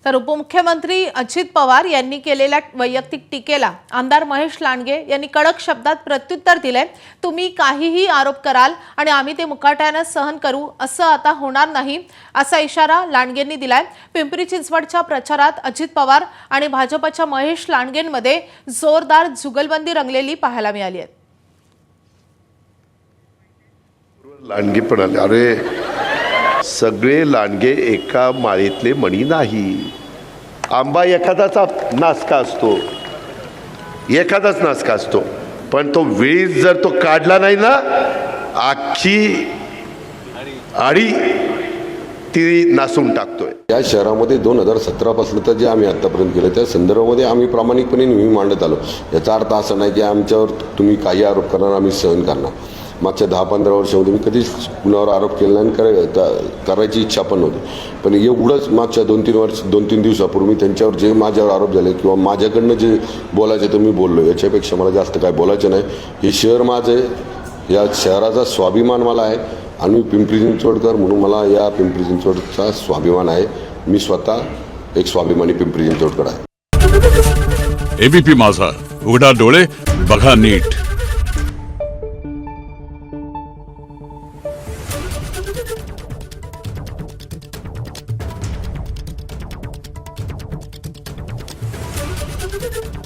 तर उपमुख्यमंत्री अजित पवार यांनी केलेल्या वैयक्तिक टीकेला आमदार महेश लांडगे यांनी कडक शब्दात प्रत्युत्तर दिले। तुम्ही काहीही आरोप कराल आणि आम्ही ते मुकाट्याने सहन करू, असं आता होणार नाही, असा इशारा लांडगेंनी दिलाय। पिंपरी चिंचवडच्या प्रचारात अजित पवार आणि भाजपच्या महेश लांडगेंमध्ये जोरदार जुगलबंदी रंगलेली पाहायला मिळाली आहे। लांडगे म्हणाले, अरे सगळे लांडगे एका माळीतले मणी नाही। आंबा एखादाच नासका असतो, एखादाच नासका असतो, पण तो वेळीच जर तो काढला नाही ना, आखी आडी ती नासून टाकतोय। या शहरामध्ये 2017 पासून तर जे आम्ही आतापर्यंत केलं त्या संदर्भामध्ये आम्ही प्रामाणिकपणे नेहमी मांडत आलो। याचा अर्थ असा नाही की आमच्यावर तुम्ही काही आरोप करणार आम्ही सहन करणार। मागच्या 10-15 वर्षामध्ये मी कधीच कुणावर आरोप केला नाही, करायची इच्छा पण नव्हती। पण एवढंच मागच्या 2-3 दिवसापूर्वी त्यांच्यावर जे माझ्यावर आरोप झाले किंवा माझ्याकडनं जे बोलायचं ते मी बोललो, याच्यापेक्षा मला जास्त काय बोलायचं नाही। हे शहर माझं आहे, या शहराचा स्वाभिमान मला आहे आणि मी पिंपरी चिंचवडकर म्हणून मला या पिंपरी चिंचवडचा स्वाभिमान आहे। मी स्वतः एक स्वाभिमानी पिंपरी चिंचवडकर आहे। एबीपी माझा, उघडा डोळे बघा नीट। Thank you.